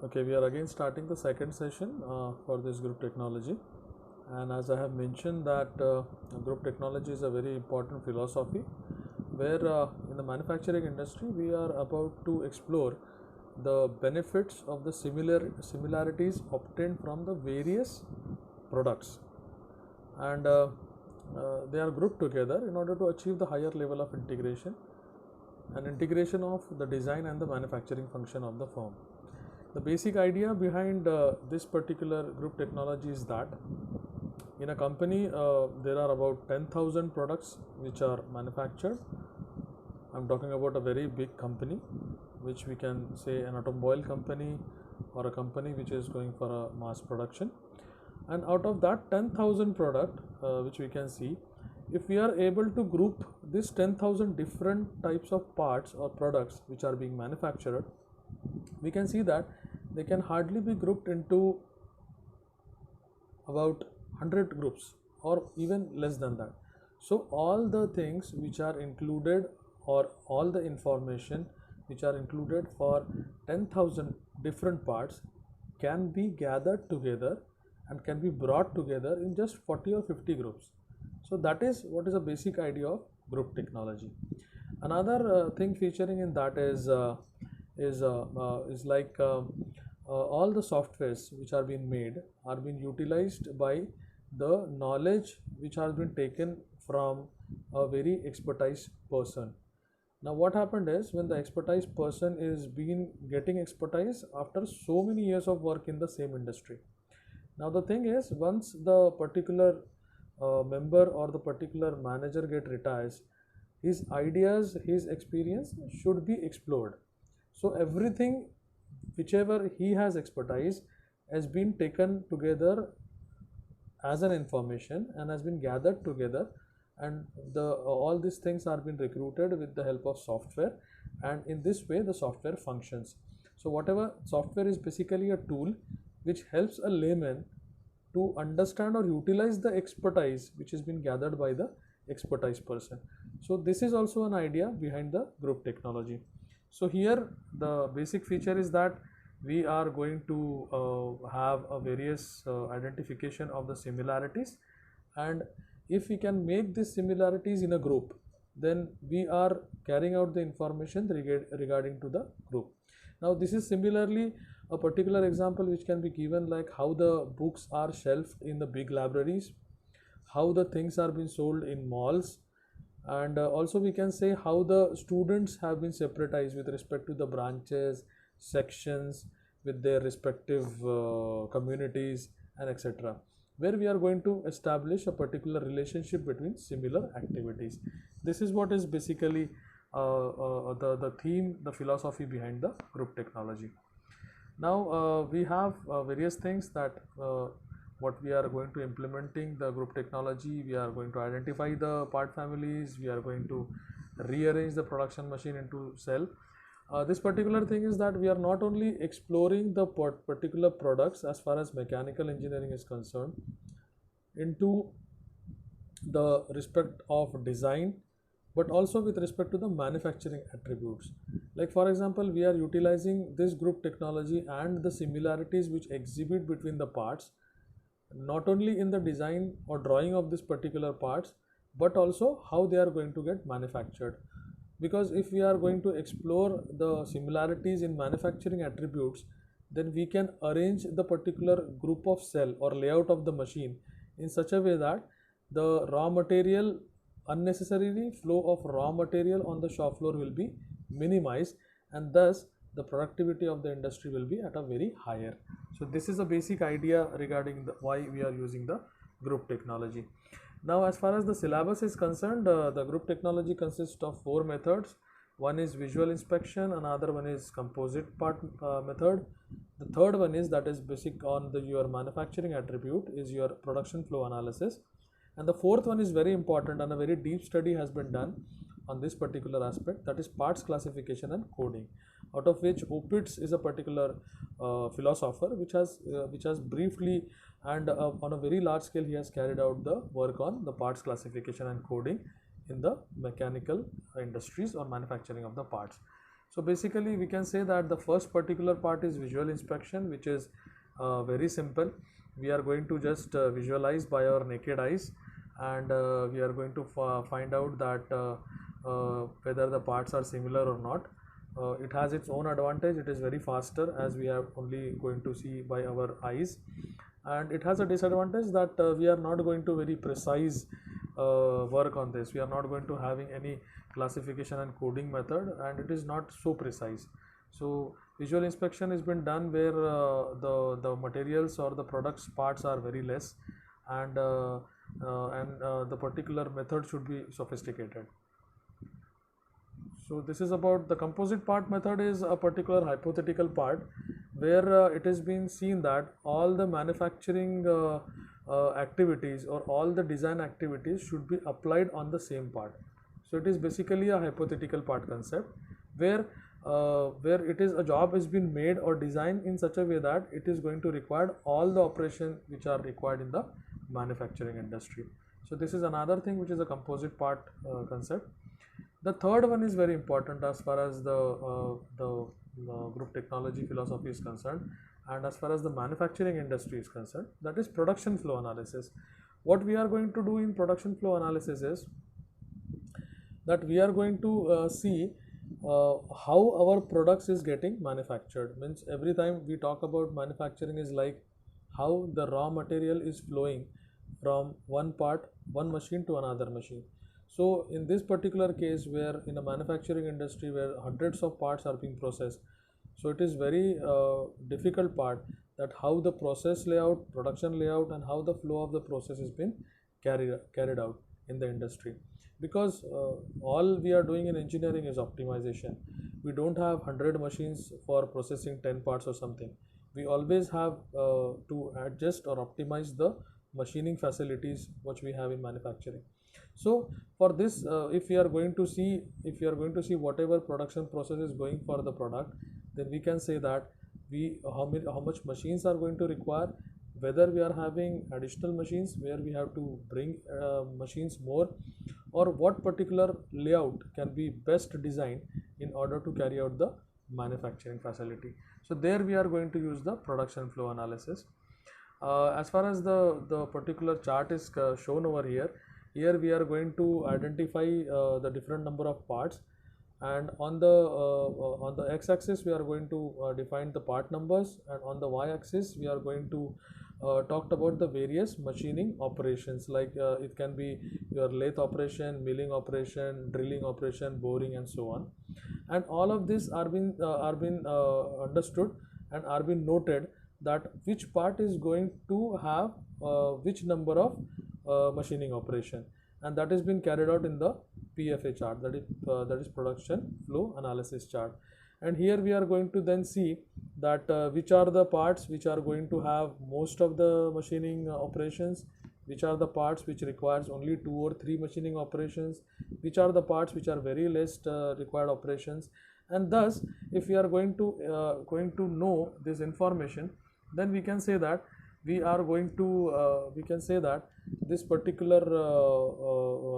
Okay, we are again starting the second session for this group technology, and as I have mentioned that group technology is a very important philosophy where in the manufacturing industry we are about to explore the benefits of the similarities obtained from the various products, and they are grouped together in order to achieve the higher level of integration of the design and the manufacturing function of the firm. The basic idea behind this particular group technology is that in a company there are about 10,000 products which are manufactured. I'm talking about a very big company, which we can say an automobile company or a company which is going for a mass production. And out of that 10,000 product which we can see, if we are able to group this 10,000 different types of parts or products which are being manufactured, we can see that they can hardly be grouped into about 100 groups or even less than that. So all the things which are included or all the information which are included for 10,000 different parts can be gathered together and can be brought together in just 40 or 50 groups. So that is what is a basic idea of group technology. Another thing featuring in that is like all the softwares which are being made are being utilized by the knowledge which has been taken from a very expertise person. Now what happened is, when the expertise person is being getting expertise after so many years of work in the same industry. Now the thing is, once the particular member or the particular manager retires, his ideas, his experience should be explored. So everything whichever he has expertise has been taken together as an information and has been gathered together, and all these things are being recruited with the help of software, and in this way the software functions. So whatever software is basically a tool which helps a layman to understand or utilize the expertise which has been gathered by the expertise person. So this is also an idea behind the group technology. So here the basic feature is that we are going to have a various identification of the similarities, and if we can make these similarities in a group, then we are carrying out the information regarding to the group. Now this is similarly a particular example which can be given, like how the books are shelved in the big libraries, how the things are being sold in malls, and also we can say how the students have been separatized with respect to the branches, sections, with their respective communities and etc., where we are going to establish a particular relationship between similar activities. This is what is basically the theme, the philosophy behind the group technology. Now we have various things that what we are going to implementing the group technology. We are going to identify the part families, we are going to rearrange the production machine into cell. This particular thing is that we are not only exploring the particular products as far as mechanical engineering is concerned into the respect of design, but also with respect to the manufacturing attributes. Like for example, we are utilizing this group technology and the similarities which exhibit between the parts, not only in the design or drawing of this particular parts, but also how they are going to get manufactured. Because if we are going to explore the similarities in manufacturing attributes, then we can arrange the particular group of cell or layout of the machine in such a way that the raw material, unnecessarily flow of raw material on the shop floor will be minimized, and thus the productivity of the industry will be at a very higher. So this is a basic idea regarding why we are using the group technology. Now as far as the syllabus is concerned, the group technology consists of 4 methods. One is visual inspection, another one is composite part method. The third one is, that is basic on your manufacturing attribute, is your production flow analysis. And the fourth one is very important, and a very deep study has been done on this particular aspect, that is parts classification and coding, out of which Opitz is a particular philosopher which has briefly and on a very large scale he has carried out the work on the parts classification and coding in the mechanical industries or manufacturing of the parts. So basically we can say that the first particular part is visual inspection, which is very simple. We are going to just visualize by our naked eyes, and we are going to find out that whether the parts are similar or not. It has its own advantage. It is very faster, as we are only going to see by our eyes, and it has a disadvantage that we are not going to very precise work on this. We are not going to having any classification and coding method, and it is not so precise. So visual inspection has been done where the materials or the products parts are very less, and the particular method should be sophisticated. So this is about the composite part method. Is a particular hypothetical part where it has been seen that all the manufacturing activities or all the design activities should be applied on the same part. So it is basically a hypothetical part concept where it is a job has been made or designed in such a way that it is going to require all the operation which are required in the manufacturing industry. So this is another thing which is a composite part concept. The third one is very important as far as the group technology philosophy is concerned, and as far as the manufacturing industry is concerned, that is production flow analysis. What we are going to do in production flow analysis is that we are going to see how our products is getting manufactured. Means every time we talk about manufacturing is like how the raw material is flowing from one machine to another machine. So in this particular case, where in a manufacturing industry where hundreds of parts are being processed, so it is very difficult part that how the process layout, production layout, and how the flow of the process has been carried out in the industry. Because all we are doing in engineering is optimization. We don't have 100 machines for processing 10 parts or something. We always have to adjust or optimize the machining facilities which we have in manufacturing. So for this, if we are going to see whatever production process is going for the product, then we can say that how much machines are going to require, whether we are having additional machines where we have to bring machines more, or what particular layout can be best designed in order to carry out the manufacturing facility. So there we are going to use the production flow analysis. As far as the particular chart is shown over here, we are going to identify the different number of parts, and on the x-axis we are going to define the part numbers, and on the y-axis we are going to talked about the various machining operations, like it can be your lathe operation, milling operation, drilling operation, boring, and so on. And all of this are been understood and are been noted that which part is going to have which number of machining operation, and that has been carried out in the PFA chart, that is production flow analysis chart. And here we are going to then see that which are the parts which are going to have most of the machining operations, which are the parts which requires only 2 or 3 machining operations, which are the parts which are very less required operations. And thus if we are going to know this information, then we can say that this particular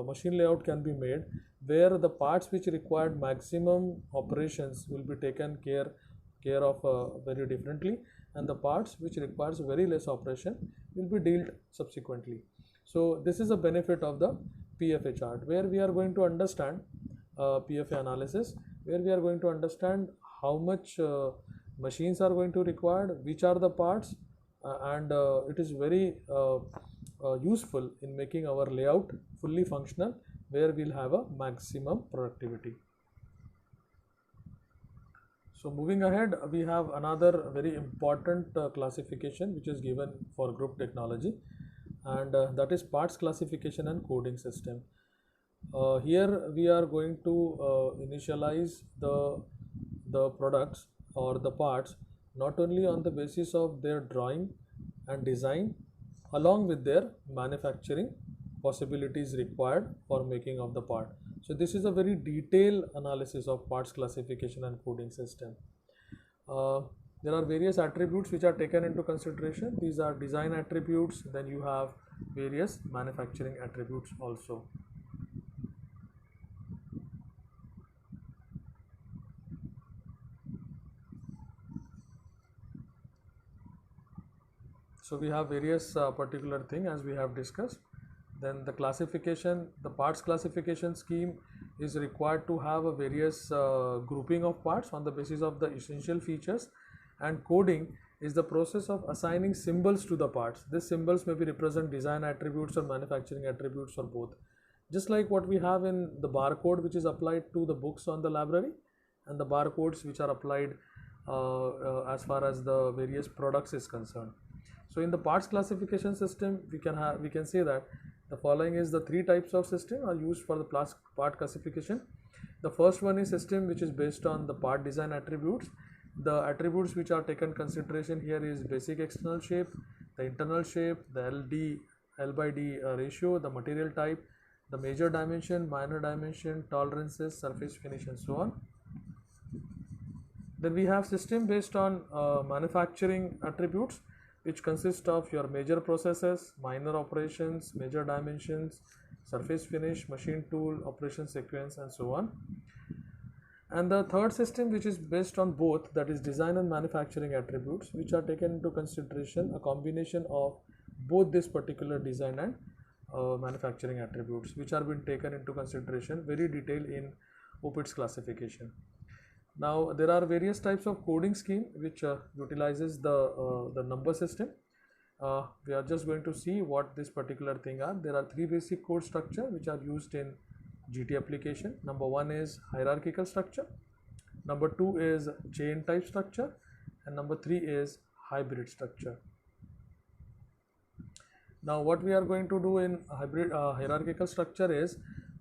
machine layout can be made where the parts which required maximum operations will be taken care of very differently, and the parts which requires very less operation will be dealt subsequently. So this is a benefit of the PFA chart, where we are going to understand PFA analysis, where we are going to understand how much machines are going to required, which are the parts, and it is very useful in making our layout fully functional, where we'll have a maximum productivity. So moving ahead, we have another very important classification which is given for group technology, and that is parts classification and coding system. Here we are going to initialize the products or the parts not only on the basis of their drawing and design, along with their manufacturing possibilities required for making of the part. So this is a very detailed analysis of parts classification and coding system. There are various attributes which are taken into consideration. These are design attributes, then you have various manufacturing attributes also. So we have various particular thing as we have discussed. Then the classification, the parts classification scheme is required to have a various grouping of parts on the basis of the essential features, and coding is the process of assigning symbols to the parts. These symbols may be represent design attributes or manufacturing attributes or both. Just like what we have in the barcode which is applied to the books on the library, and the barcodes which are applied as far as the various products is concerned. So in the parts classification system, we can say that the following is the three types of system are used for the part classification. The first one is system which is based on the part design attributes. The attributes which are taken consideration here is basic external shape, the internal shape, the L by D ratio, the material type, the major dimension, minor dimension, tolerances, surface finish, and so on. Then we have system based on manufacturing attributes, which consist of your major processes, minor operations, major dimensions, surface finish, machine tool, operation sequence, and so on. And the third system, which is based on both, that is design and manufacturing attributes, which are taken into consideration, a combination of both this particular design and manufacturing attributes, which are being taken into consideration very detailed in OPIT's classification. Now there are various types of coding scheme which utilizes the number system. We are just going to see what this particular thing are. There are three basic code structure which are used in GT application. Number one is hierarchical structure, number two is chain type structure, and number three is hybrid structure. Now what we are going to do in hybrid hierarchical structure is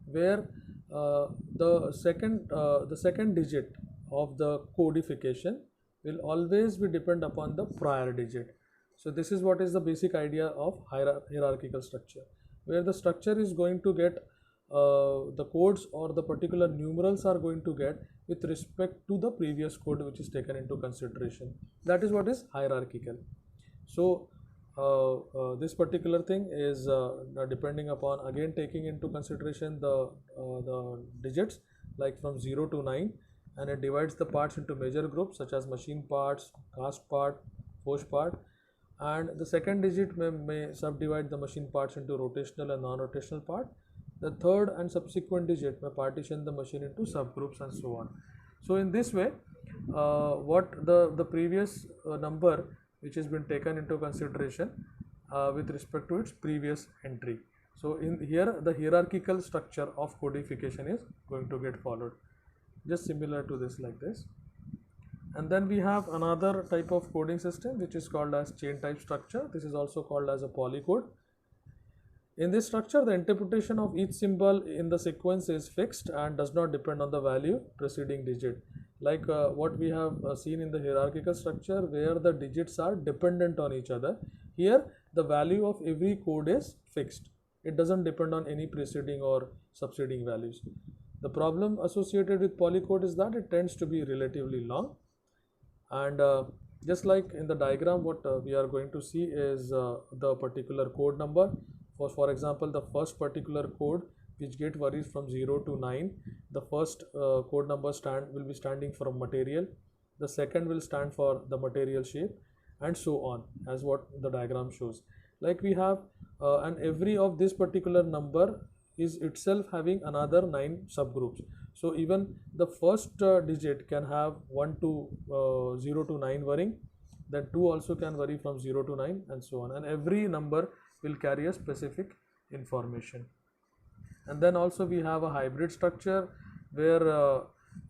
where the second digit of the codification will always be depend upon the prior digit. So this is what is the basic idea of hierarchical structure, where the structure is going to get the codes or the particular numerals are going to get with respect to the previous code which is taken into consideration. That is what is hierarchical. So this particular thing is depending upon, again taking into consideration the digits like from 0 to 9, and it divides the parts into major groups such as machine parts, cast part, forged part, and the second digit may subdivide the machine parts into rotational and non-rotational part. The third and subsequent digit may partition the machine into subgroups and so on. So in this way, what the previous number which has been taken into consideration with respect to its previous entry. So in here the hierarchical structure of codification is going to get followed, just similar to this like this. And then we have another type of coding system which is called as chain type structure. This is also called as a polycode. In this structure, the interpretation of each symbol in the sequence is fixed and does not depend on the value preceding digit, like what we have seen in the hierarchical structure where the digits are dependent on each other. Here the value of every code is fixed. It doesn't depend on any preceding or succeeding values. The problem associated with polycode is that it tends to be relatively long, and just like in the diagram, what we are going to see is the particular code number. For example, the first particular code which get varies from 0 to 9, the first code number will be standing for material, the second will stand for the material shape, and so on, as what the diagram shows. Like we have and every of this particular number is itself having another 9 subgroups. So even the first digit can have 1 to 0 to 9 varying, then 2 also can vary from 0 to 9, and so on, and every number will carry a specific information. And then also we have a hybrid structure where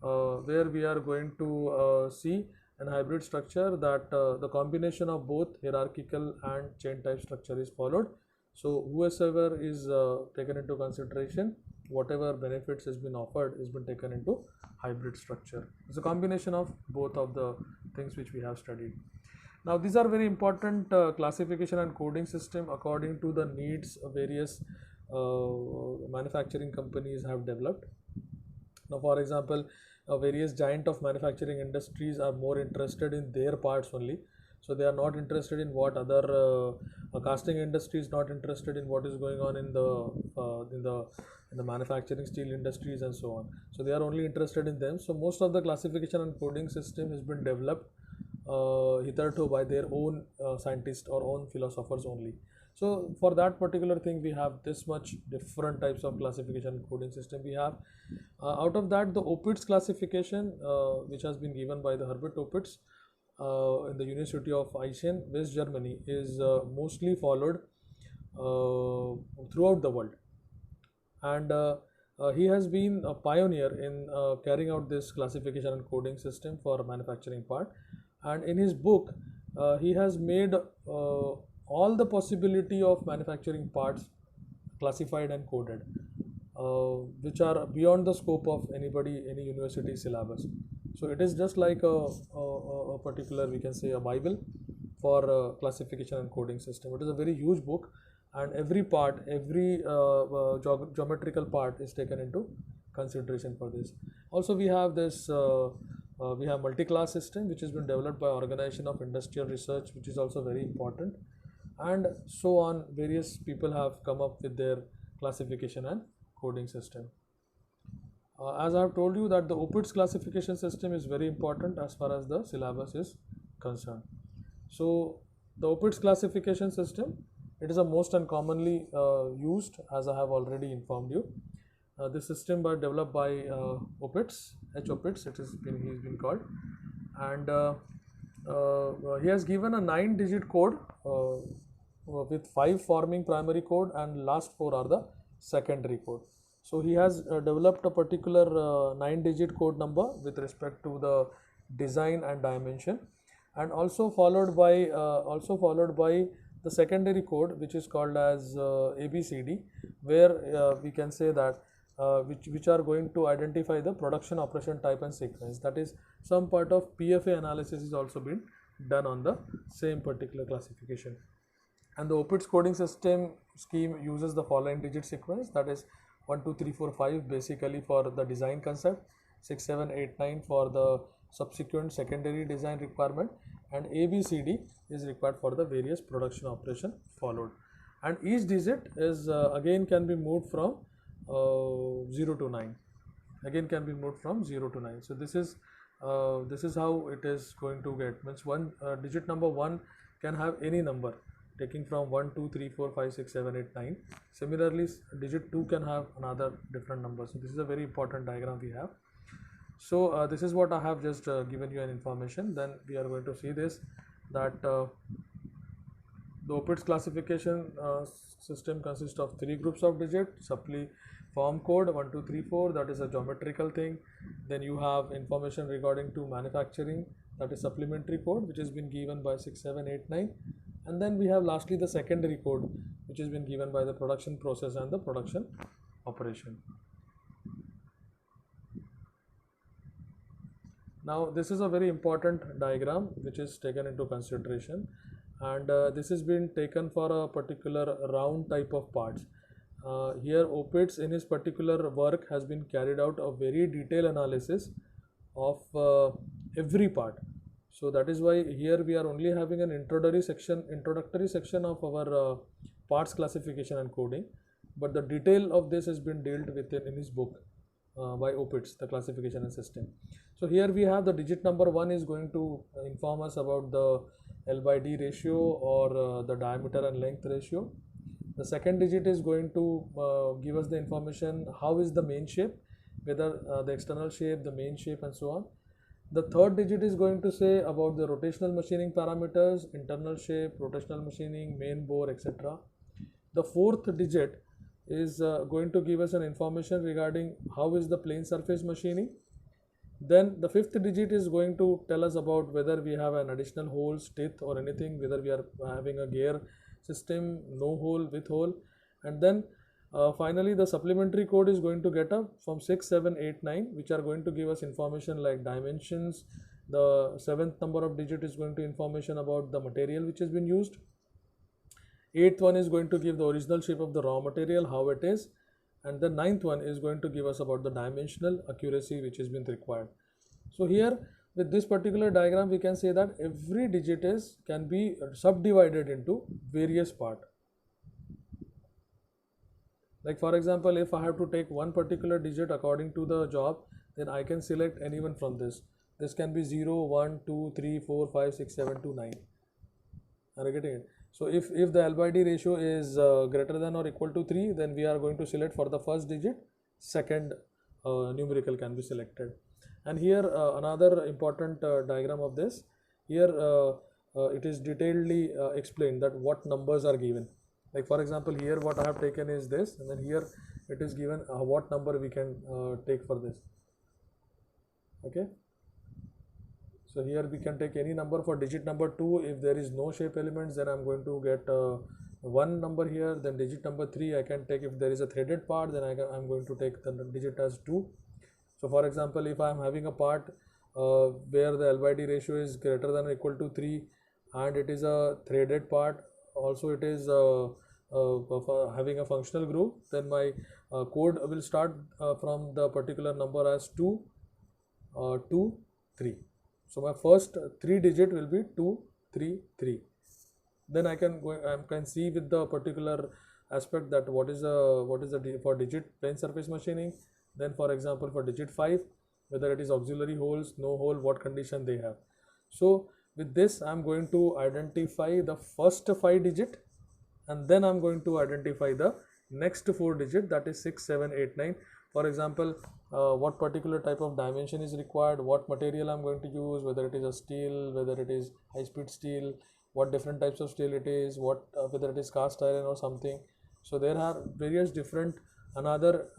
we are going to see an hybrid structure that the combination of both hierarchical and chain type structure is followed. So whoever is taken into consideration, whatever benefits has been offered has been taken into hybrid structure. It's a combination of both of the things which we have studied. Now these are very important classification and coding system according to the needs of various manufacturing companies have developed. Now for example, various giant of manufacturing industries are more interested in their parts only. So they are not interested in what other casting industry is not interested in what is going on in the manufacturing steel industries and so on. So they are only interested in them. So most of the classification and coding system has been developed hitherto by their own scientists or own philosophers only. So for that particular thing, we have this much different types of classification and coding system we have. Out of that, the Opitz classification, which has been given by the Herbert Opitz in the University of Aachen, West Germany, is mostly followed throughout the world. And he has been a pioneer in carrying out this classification and coding system for manufacturing part. And in his book, he has made all the possibility of manufacturing parts classified and coded, which are beyond the scope of anybody, any university syllabus. So it is just like a particular, we can say, a Bible for classification and coding system. It is a very huge book, and every part, every geometrical part is taken into consideration for this. Also, we have this. We have multi-class system, which has been developed by Organization of Industrial Research, which is also very important, and so on. Various people have come up with their classification and coding system. As I have told you that the Opitz classification system is very important as far as the syllabus is concerned. So the Opitz classification system, it is a most and commonly used, as I have already informed you. This system was developed by Opitz, H. Opitz, he's been called, and he has given a 9-digit code with 5 forming primary code, and last 4 are the secondary code. So he has developed a particular 9-digit code number with respect to the design and dimension, and also followed by the secondary code, which is called as ABCD, where we can say that which are going to identify the production, operation, type and sequence. That is, some part of PFA analysis is also been done on the same particular classification. And the Opitz coding system scheme uses the following digit sequence, that is 1, 2, 3, 4, 5 basically for the design concept, 6, 7, 8, 9 for the subsequent secondary design requirement, and ABCD is required for the various production operation followed. And each digit is again can be moved from 0 to 9. Again can be moved from 0 to 9. So this is how it is going to get. Means one digit number 1 can have any number, taking from 1, 2, 3, 4, 5, 6, 7, 8, 9. Similarly, digit 2 can have another different number. So this is a very important diagram we have. So this is what I have just given you an information. Then we are going to see this, that the Opitz classification system consists of 3 groups of digits. Form code 1, 2, 3, 4, that is a geometrical thing. Then you have information regarding to manufacturing, that is supplementary code, which has been given by 6, 7, 8, 9. And then we have lastly the secondary code, which has been given by the production process and the production operation. Now this is a very important diagram which is taken into consideration, and this has been taken for a particular round type of parts. Here Opitz in his particular work has been carried out a very detailed analysis of every part. So that is why here we are only having an introductory section of our parts classification and coding, but the detail of this has been dealt with in his book by Opitz, the classification and system. So here we have the digit number 1 is going to inform us about the L by D ratio, or the diameter and length ratio. The second digit is going to give us the information how is the main shape, whether the external shape, the main shape and so on. The third digit is going to say about the rotational machining parameters, internal shape, rotational machining, main bore, etc. The fourth digit is going to give us an information regarding how is the plane surface machining. Then the fifth digit is going to tell us about whether we have an additional holes, teeth or anything, whether we are having a gear system, no hole, with hole. And then finally the supplementary code is going to get up from 6, 7, 8, 9, which are going to give us information like dimensions. The 7th number of digit is going to information about the material which has been used. 8th one is going to give the original shape of the raw material, how it is. And the 9th one is going to give us about the dimensional accuracy which has been required. So here with this particular diagram we can say that every digit can be subdivided into various parts. Like for example, if I have to take one particular digit according to the job, then I can select anyone from this. This can be 0, 1, 2, 3, 4, 5, 6, 7 to 9. Are you getting it? So if the L by D ratio is greater than or equal to 3, then we are going to select for the first digit, second numerical can be selected. And here another important diagram of this. Here it is detailedly explained that what numbers are given. Like for example, here what I have taken is this, and then here it is given what number we can take for this. Okay. So here we can take any number. For digit number 2, if there is no shape elements, then I'm going to get 1 number here. Then digit number 3 I can take. If there is a threaded part, then I'm going to take the digit as 2. So for example, if I'm having a part where the L by D ratio is greater than or equal to 3 and it is a threaded part, also it is having a functional group, then my code will start from the particular number as 2, 2, 3. So my first 3 digit will be 2, 3, 3. Then I can see with the particular aspect that what is the for digit plane surface machining. Then for example, for digit 5, whether it is auxiliary holes, no hole, what condition they have. So with this I'm going to identify the first 5 digit, and then I'm going to identify the next 4 digit, that is 6, 7, 8, 9. For example, what particular type of dimension is required, what material I'm going to use, whether it is a steel, whether it is high speed steel, what different types of steel it is, what whether it is cast iron or something. So there are various different, another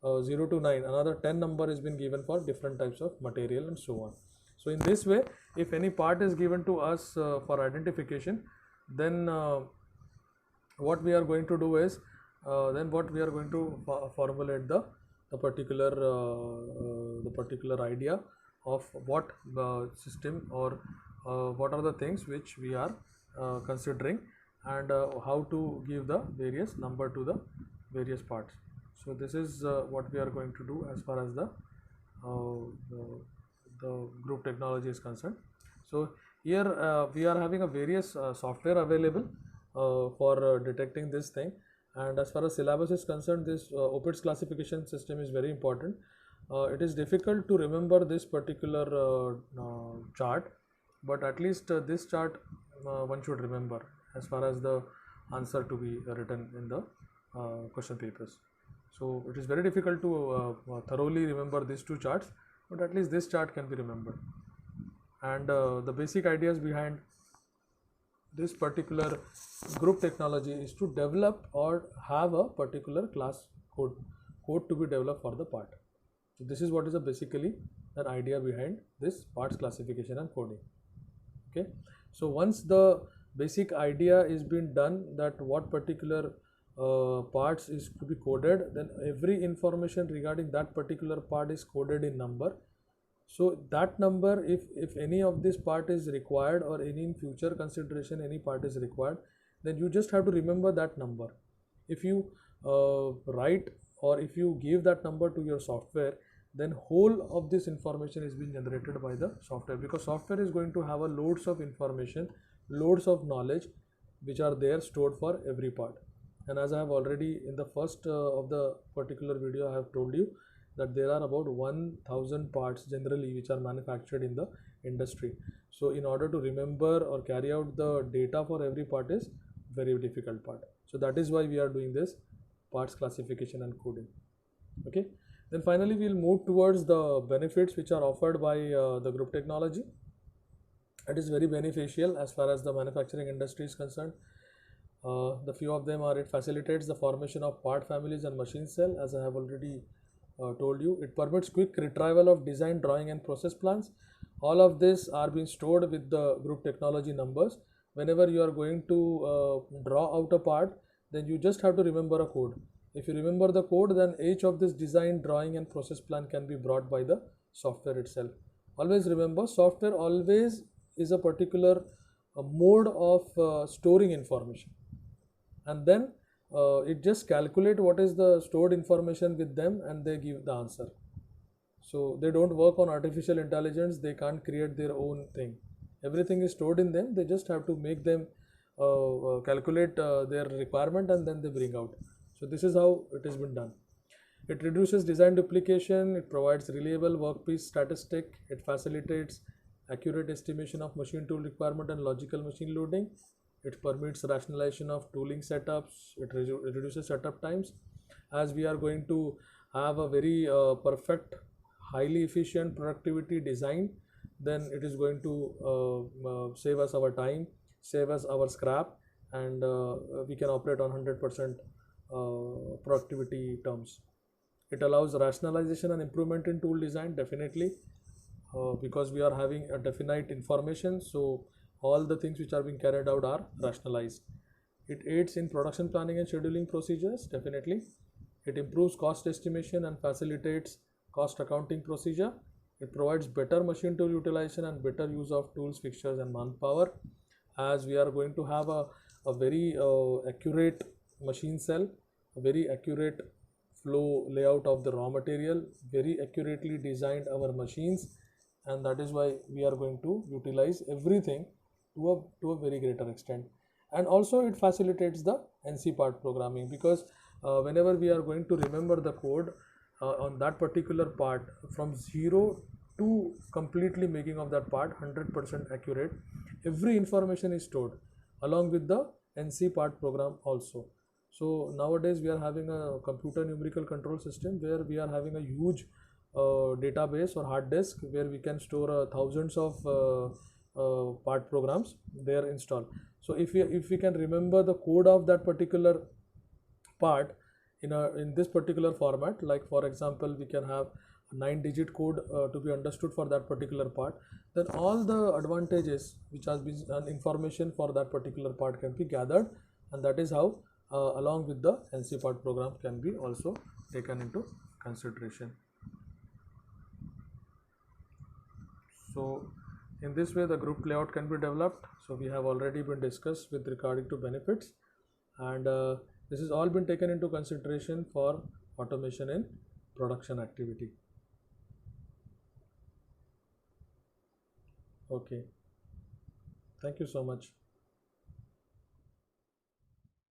0 to 9, another 10 number has been given for different types of material and so on. So in this way, if any part is given to us for identification, then what we are going to do is formulate the particular idea of what system or what are the things which we are considering, and how to give the various number to the various parts. So this is what we are going to do as far as the group technology is concerned. So here we are having a various software available for detecting this thing. And as far as syllabus is concerned, this OPITS classification system is very important. It is difficult to remember this particular chart, but at least this chart one should remember as far as the answer to be written in the question papers. So it is very difficult to thoroughly remember these two charts, but at least this chart can be remembered. And the basic ideas behind this particular group technology is to develop or have a particular class code to be developed for the part. So this is what is basically an idea behind this parts classification and coding. Okay, so once the basic idea is being done that what particular parts is to be coded, then every information regarding that particular part is coded in number. So that number, if any of this part is required, or any in future consideration any part is required, then you just have to remember that number. If you write or if you give that number to your software, then whole of this information is being generated by the software, because software is going to have a loads of information, loads of knowledge which are there stored for every part. And as I have already in the first of the particular video I have told you that there are about 1000 parts generally which are manufactured in the industry. So in order to remember or carry out the data for every part is very difficult part. So that is why we are doing this parts classification and coding. Okay, then finally we'll move towards the benefits which are offered by the group technology. It is very beneficial as far as the manufacturing industry is concerned. The few of them are: it facilitates the formation of part families and machine cell, as I have already told you. It permits quick retrieval of design, drawing and process plans. All of this are being stored with the group technology numbers. Whenever you are going to draw out a part, then you just have to remember a code. If you remember the code, then each of this design, drawing and process plan can be brought by the software itself. Always remember, software always is a particular mode of storing information, and then it just calculate what is the stored information with them and they give the answer. So they don't work on artificial intelligence, they can't create their own thing. Everything is stored in them, they just have to make them calculate their requirement and then they bring out. So this is how it has been done. It reduces design duplication, it provides reliable workpiece statistic, it facilitates accurate estimation of machine tool requirement and logical machine loading, it permits rationalization of tooling setups, it reduces setup times. As we are going to have a very perfect, highly efficient productivity design, then it is going to save us our time, save us our scrap, and we can operate on 100% productivity terms. It allows rationalization and improvement in tool design, definitely, because we are having a definite information, so all the things which are being carried out are rationalized. It aids in production planning and scheduling procedures, definitely. It improves cost estimation and facilitates cost accounting procedure. It provides better machine tool utilization and better use of tools, fixtures, and manpower, as we are going to have a very accurate machine cell, a very accurate flow layout of the raw material, very accurately designed our machines, and that is why we are going to utilize everything to a very greater extent. And also it facilitates the NC part programming, because whenever we are going to remember the code on that particular part from zero to completely making of that part 100% accurate, every information is stored along with the NC part program also. So nowadays we are having a computer numerical control system where we are having a huge database or hard disk where we can store thousands of part programs there installed. So if we can remember the code of that particular part in this particular format, like for example we can have 9-digit code to be understood for that particular part, then all the advantages which has been information for that particular part can be gathered, and that is how along with the NC part program can be also taken into consideration. So in this way the group layout can be developed. So we have already been discussed with regarding to benefits, and this has all been taken into consideration for automation in production activity. Okay, thank you so much.